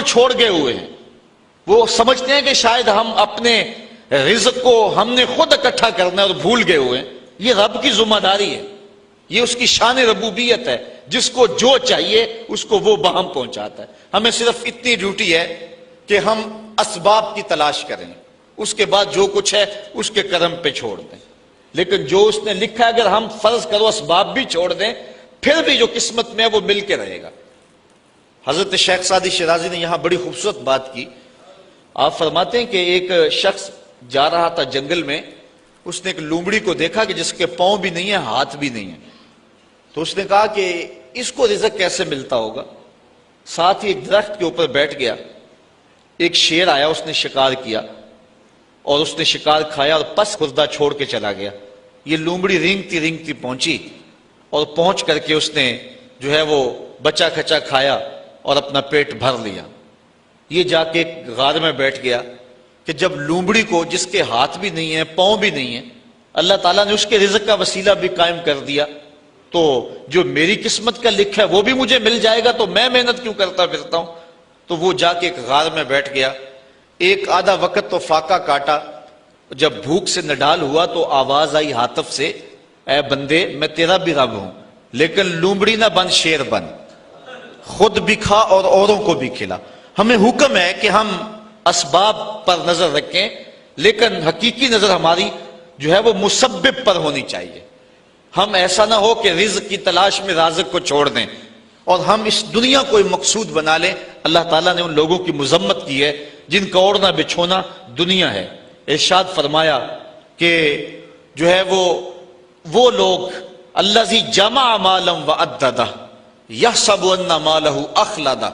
بالکل چھوڑ گئے ہوئے ہیں. وہ سمجھتے ہیں کہ شاید ہم اپنے رزق کو ہم نے خود اکٹھا کرنا ہے اور بھول گئے ہوئے ہیں. یہ رب کی ذمہ داری ہے, یہ اس کی شان ربوبیت ہے. جس کو جو چاہیے اس کو وہ بہم پہنچاتا ہے. ہمیں صرف اتنی ڈیوٹی ہے کہ ہم اسباب کی تلاش کریں, اس کے بعد جو کچھ ہے اس کے کرم پہ چھوڑ دیں. لیکن جو اس نے لکھا ہے اگر ہم فرض کرو اسباب بھی چھوڑ دیں پھر بھی جو قسمت میں ہے وہ مل کے رہے گا. حضرت شیخ سعدی شیرازی نے یہاں بڑی خوبصورت بات کی. آپ فرماتے ہیں کہ ایک شخص جا رہا تھا جنگل میں, اس نے ایک لومڑی کو دیکھا کہ جس کے پاؤں بھی نہیں ہیں ہاتھ بھی نہیں ہیں. تو اس نے کہا کہ اس کو رزق کیسے ملتا ہوگا. ساتھ ہی ایک درخت کے اوپر بیٹھ گیا. ایک شیر آیا, اس نے شکار کیا اور اس نے شکار کھایا اور پس خوردہ چھوڑ کے چلا گیا. یہ لومڑی رینگتی رینگتی پہنچی اور پہنچ کر کے اس نے جو ہے وہ بچا کھچا کھایا اور اپنا پیٹ بھر لیا. یہ جا کے ایک غار میں بیٹھ گیا کہ جب لومڑی کو جس کے ہاتھ بھی نہیں ہیں پاؤں بھی نہیں ہیں اللہ تعالیٰ نے اس کے رزق کا وسیلہ بھی قائم کر دیا, تو جو میری قسمت کا لکھا ہے وہ بھی مجھے مل جائے گا, تو میں محنت کیوں کرتا پھرتا ہوں. تو وہ جا کے ایک غار میں بیٹھ گیا. ایک آدھا وقت تو فاقہ کاٹا. جب بھوک سے نڈال ہوا تو آواز آئی ہاتف سے, اے بندے میں تیرا بھی رب ہوں لیکن لومڑی نہ بن شیر بن, خود بھی کھا اور اوروں کو بھی کھلا. ہمیں حکم ہے کہ ہم اسباب پر نظر رکھیں لیکن حقیقی نظر ہماری جو ہے وہ مسبب پر ہونی چاہیے. ہم ایسا نہ ہو کہ رزق کی تلاش میں رازق کو چھوڑ دیں اور ہم اس دنیا کو مقصود بنا لیں. اللہ تعالیٰ نے ان لوگوں کی مذمت کی ہے جن کا اوڑھنا بچھونا دنیا ہے. ارشاد فرمایا کہ جو ہے وہ لوگ الذی جمع مالا وعددہ یحسب ان مالہ اخلدہ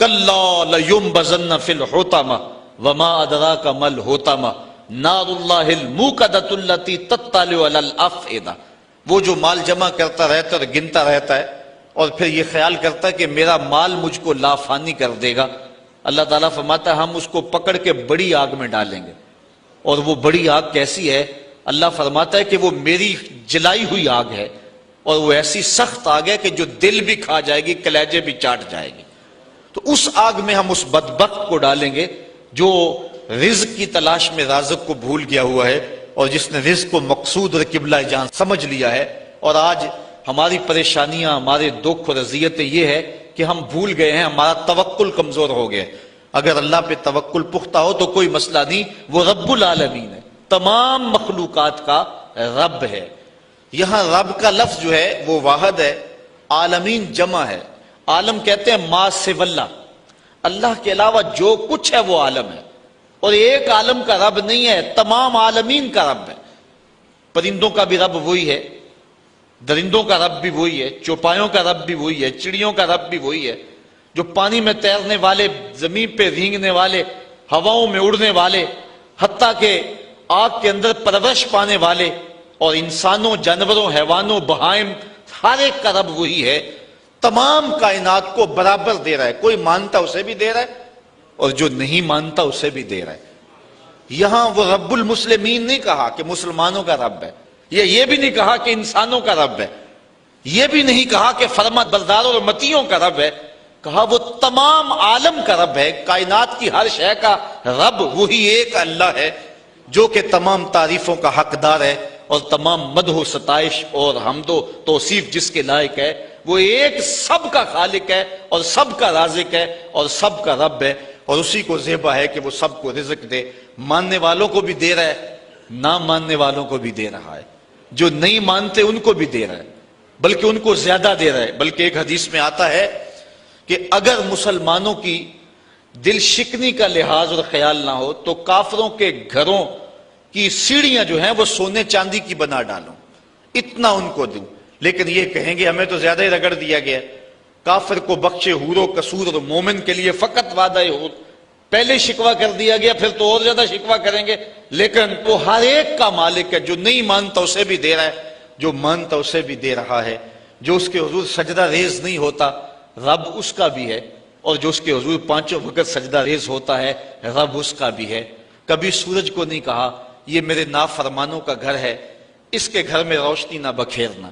کلا لینبذن فی الحطمہ وما ادراک ما الحطمہ نار اللہ الموقدۃ التی تطلع علی الافئدہ. وہ جو مال جمع کرتا رہتا ہے اور گنتا رہتا ہے اور پھر یہ خیال کرتا ہے کہ میرا مال مجھ کو لافانی کر دے گا. اللہ تعالیٰ فرماتا ہے ہم اس کو پکڑ کے بڑی آگ میں ڈالیں گے. اور وہ بڑی آگ کیسی ہے؟ اللہ فرماتا ہے کہ وہ میری جلائی ہوئی آگ ہے اور وہ ایسی سخت آگ ہے کہ جو دل بھی کھا جائے گی, کلیجے بھی چاٹ جائے گی. تو اس آگ میں ہم اس بدبخت کو ڈالیں گے جو رزق کی تلاش میں رازق کو بھول گیا ہوا ہے اور جس نے رزق کو مقصود اور قبلہ جان سمجھ لیا ہے. اور آج ہماری پریشانیاں, ہمارے دکھ اور اذیتیں یہ ہے کہ ہم بھول گئے ہیں, ہمارا توکل کمزور ہو گیا. اگر اللہ پہ توکل پختہ ہو تو کوئی مسئلہ نہیں, وہ رب العالمین ہے, تمام مخلوقات کا رب ہے. یہاں رب کا لفظ جو ہے وہ واحد ہے, عالمین جمع ہے. عالم کہتے ہیں ما سوی اللہ, اللہ کے علاوہ جو کچھ ہے وہ عالم ہے. اور ایک عالم کا رب نہیں ہے, تمام عالمین کا رب ہے. پرندوں کا بھی رب وہی ہے, درندوں کا رب بھی وہی ہے, چوپایوں کا رب بھی وہی ہے, چڑیوں کا رب بھی وہی ہے. جو پانی میں تیرنے والے, زمین پہ رینگنے والے, ہواؤں میں اڑنے والے, حتیٰ کہ آگ کے اندر پرورش پانے والے, اور انسانوں, جانوروں, حیوانوں, بہائم, ہر ایک کا رب وہی ہے. تمام کائنات کو برابر دے رہا ہے. کوئی مانتا اسے بھی دے رہا ہے اور جو نہیں مانتا اسے بھی دے رہا ہے. یہاں وہ رب المسلمین نہیں کہا کہ مسلمانوں کا رب ہے, یہ بھی نہیں کہا کہ انسانوں کا رب ہے, یہ بھی نہیں کہا کہ فرما برداروں اور متیوں کا رب ہے. کہا وہ تمام عالم کا رب ہے. کائنات کی ہر شے کا رب وہی ایک اللہ ہے جو کہ تمام تعریفوں کا حقدار ہے اور تمام مدح و ستائش اور حمد و توصیف جس کے لائق ہے. وہ ایک سب کا خالق ہے اور سب کا رازق ہے اور سب کا رب ہے, اور اسی کو زیبا ہے کہ وہ سب کو رزق دے. ماننے والوں کو بھی دے رہا ہے, نہ ماننے والوں کو بھی دے رہا ہے, جو نہیں مانتے ان کو بھی دے رہا ہے, بلکہ ان کو زیادہ دے رہا ہے. بلکہ ایک حدیث میں آتا ہے کہ اگر مسلمانوں کی دل شکنی کا لحاظ اور خیال نہ ہو تو کافروں کے گھروں کی سیڑھیاں جو ہیں وہ سونے چاندی کی بنا ڈالوں, اتنا ان کو دوں. لیکن یہ کہیں گے ہمیں تو زیادہ ہی رگڑ دیا گیا. کافر کو بخشے حور و قصور اور مومن کے لیے فقط وعدہ حور. پہلے شکوہ کر دیا گیا, پھر تو اور زیادہ شکوہ کریں گے. لیکن وہ ہر ایک کا مالک ہے, جو نہیں مانتا اسے بھی دے رہا ہے, جو مانتا اسے بھی دے رہا ہے. جو اس کے حضور سجدہ ریز نہیں ہوتا رب اس کا بھی ہے, اور جو اس کے حضور پانچوں وقت سجدہ ریز ہوتا ہے رب اس کا بھی ہے. کبھی سورج کو نہیں کہا یہ میرے نافرمانوں کا گھر ہے, اس کے گھر میں روشنی نہ بکھیرنا.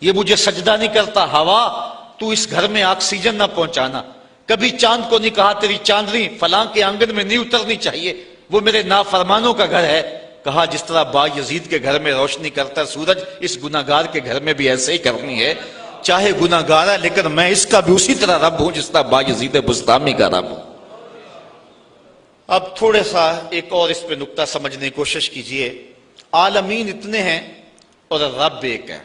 یہ مجھے سجدہ نہیں کرتا, ہوا تو اس گھر میں آکسیجن نہ پہنچانا. کبھی چاند کو نہیں کہا تیری چاندنی فلاں کے آنگن میں نہیں اترنی چاہیے، وہ میرے نافرمانوں کا گھر ہے۔ کہا جس طرح با یزید کے گھر میں روشنی کرتا ہے سورج، اس گناہگار کے گھر میں بھی ایسے ہی کرنی ہے، چاہے گناہگار ہے لیکن میں اس کا بھی اسی طرح رب ہوں جس طرح با یزید بسطامی کا رب ہوں۔ اب تھوڑا سا ایک اور اس پہ نکتہ سمجھنے کی کوشش کیجئے۔ عالمین اتنے ہیں اور رب ایک ہے۔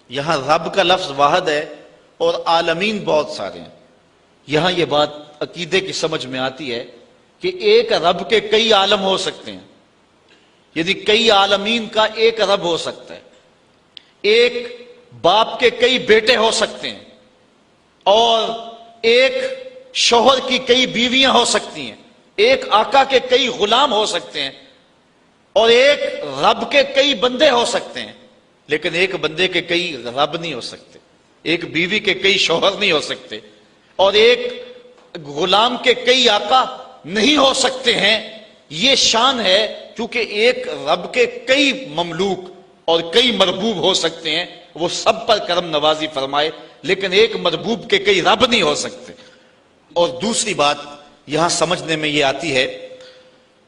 یہاں رب کا لفظ واحد ہے اور عالمین بہت سارے ہیں۔ یہاں یہ بات عقیدے کی سمجھ میں آتی ہے کہ ایک رب کے کئی عالم ہو سکتے ہیں، یعنی کئی عالمین کا ایک رب ہو سکتا ہے، ایک باپ کے کئی بیٹے ہو سکتے ہیں، اور ایک شوہر کی کئی بیویاں ہو سکتی ہیں، ایک آقا کے کئی غلام ہو سکتے ہیں، اور ایک رب کے کئی بندے ہو سکتے ہیں، لیکن ایک بندے کے کئی رب نہیں ہو سکتے، ایک بیوی کے کئی شوہر نہیں ہو سکتے، اور ایک غلام کے کئی آقا نہیں ہو سکتے ہیں۔ یہ شان ہے کیونکہ ایک رب کے کئی مملوک اور کئی مربوب ہو سکتے ہیں، وہ سب پر کرم نوازی فرمائے، لیکن ایک مربوب کے کئی رب نہیں ہو سکتے۔ اور دوسری بات یہاں سمجھنے میں یہ آتی ہے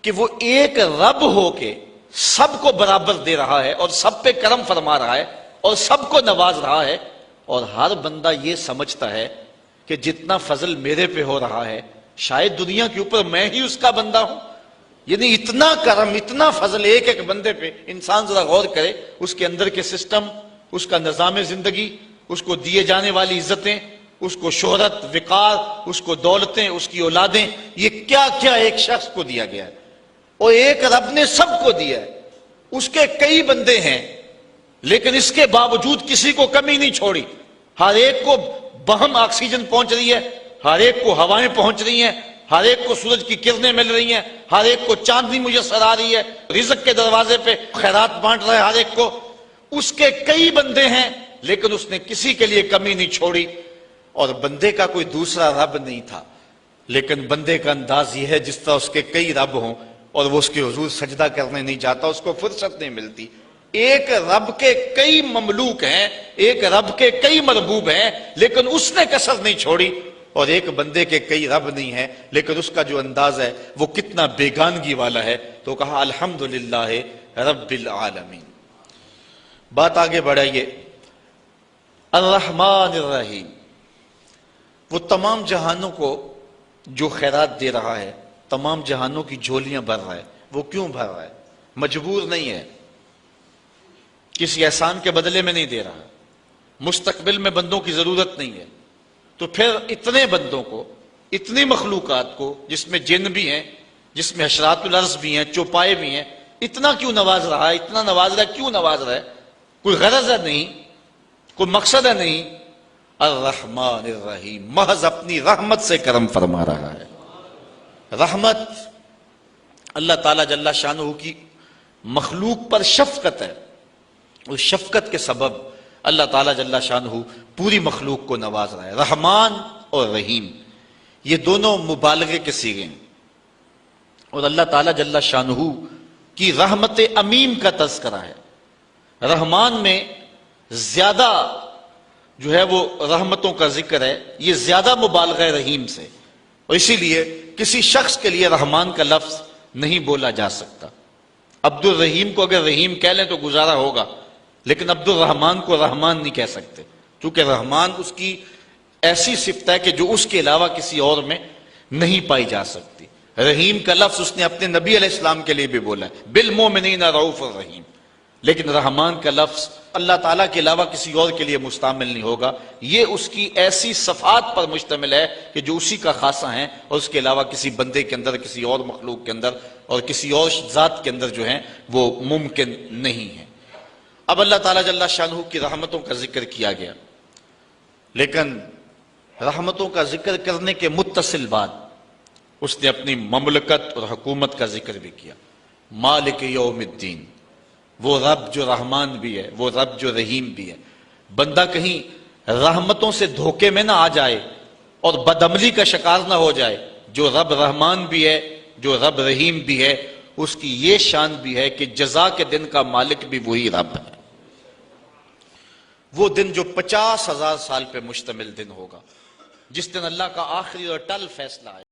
کہ وہ ایک رب ہو کے سب کو برابر دے رہا ہے اور سب پہ کرم فرما رہا ہے اور سب کو نواز رہا ہے، اور ہر بندہ یہ سمجھتا ہے کہ جتنا فضل میرے پہ ہو رہا ہے شاید دنیا کے اوپر میں ہی اس کا بندہ ہوں۔ یعنی اتنا کرم، اتنا فضل ایک ایک بندے پہ۔ انسان ذرا غور کرے، اس کے اندر کے سسٹم، اس کا نظام زندگی، اس کو دیے جانے والی عزتیں، اس کو شہرت، وقار، اس کو دولتیں، اس کی اولادیں، یہ کیا کیا ایک شخص کو دیا گیا ہے، اور ایک رب نے سب کو دیا ہے۔ اس کے کئی بندے ہیں لیکن اس کے باوجود کسی کو کمی نہیں چھوڑی۔ ہر ایک کو بہم آکسیجن پہنچ رہی ہے، ہر ایک کو ہوائیں پہنچ رہی ہیں، ہر ایک کو سورج کی کرنیں مل رہی ہیں، ہر ایک کو چاندنی میسر آ رہی ہے، رزق کے دروازے پہ خیرات بانٹ رہا ہے ہر ایک کو۔ اس کے کئی بندے ہیں لیکن اس نے کسی کے لیے کمی نہیں چھوڑی، اور بندے کا کوئی دوسرا رب نہیں تھا، لیکن بندے کا انداز یہ ہے جس طرح اس کے کئی رب ہوں اور وہ اس کے حضور سجدہ کرنے نہیں جاتا، اس کو فرصت نہیں ملتی۔ ایک رب کے کئی مملوک ہیں، ایک رب کے کئی مربوب ہیں، لیکن اس نے کسر نہیں چھوڑی، اور ایک بندے کے کئی رب نہیں ہیں لیکن اس کا جو انداز ہے وہ کتنا بیگانگی والا ہے۔ تو کہا الحمدللہ رب العالمین۔ بات آگے بڑھائیے۔ الرحمن الرحیم، وہ تمام جہانوں کو جو خیرات دے رہا ہے، تمام جہانوں کی جھولیاں بھر رہا ہے۔ وہ کیوں بھر رہا ہے؟ مجبور نہیں ہے، کسی احسان کے بدلے میں نہیں دے رہا، مستقبل میں بندوں کی ضرورت نہیں ہے، تو پھر اتنے بندوں کو، اتنی مخلوقات کو جس میں جن بھی ہیں، جس میں حشرات الارض بھی ہیں، چوپائے بھی ہیں، اتنا کیوں نواز رہا ہے؟ اتنا نواز رہا ہے، کیوں نواز رہا ہے؟ کوئی غرض ہے نہیں، کوئی مقصد ہے نہیں۔ الرحمن الرحیم، محض اپنی رحمت سے کرم فرما رہا ہے۔ رحمت اللہ تعالیٰ جل شانہ کی مخلوق پر شفقت ہے، اس شفقت کے سبب اللہ تعالیٰ جل شانہ پوری مخلوق کو نواز رہا ہے۔ رحمان اور رحیم یہ دونوں مبالغے کے صیغے ہیں، اور اللہ تعالیٰ جل شانہ کی رحمت عمیم کا تذکرہ ہے۔ رحمان میں زیادہ جو ہے وہ رحمتوں کا ذکر ہے، یہ زیادہ مبالغہ رحیم سے، اور اسی لیے کسی شخص کے لیے رحمان کا لفظ نہیں بولا جا سکتا۔ عبد الرحیم کو اگر رحیم کہہ لیں تو گزارا ہوگا، لیکن عبد الرحمان کو رحمان نہیں کہہ سکتے، کیونکہ رحمان اس کی ایسی صفت ہے کہ جو اس کے علاوہ کسی اور میں نہیں پائی جا سکتی۔ رحیم کا لفظ اس نے اپنے نبی علیہ السلام کے لیے بھی بولا ہے، بالمومنین رؤوف الرحیم، لیکن رحمان کا لفظ اللہ تعالیٰ کے علاوہ کسی اور کے لیے مستعمل نہیں ہوگا۔ یہ اس کی ایسی صفات پر مشتمل ہے کہ جو اسی کا خاصہ ہیں، اور اس کے علاوہ کسی بندے کے اندر، کسی اور مخلوق کے اندر اور کسی اور ذات کے اندر جو ہیں وہ ممکن نہیں ہے۔ اب اللہ تعالیٰ جل شانہ کی رحمتوں کا ذکر کیا گیا، لیکن رحمتوں کا ذکر کرنے کے متصل بعد اس نے اپنی مملکت اور حکومت کا ذکر بھی کیا۔ مالک یوم الدین، وہ رب جو رحمان بھی ہے، وہ رب جو رحیم بھی ہے۔ بندہ کہیں رحمتوں سے دھوکے میں نہ آ جائے اور بدعملی کا شکار نہ ہو جائے۔ جو رب رحمان بھی ہے، جو رب رحیم بھی ہے، اس کی یہ شان بھی ہے کہ جزا کے دن کا مالک بھی وہی رب ہے۔ وہ دن جو 50,000 سال پہ مشتمل دن ہوگا، جس دن اللہ کا آخری اور ٹل فیصلہ ہے.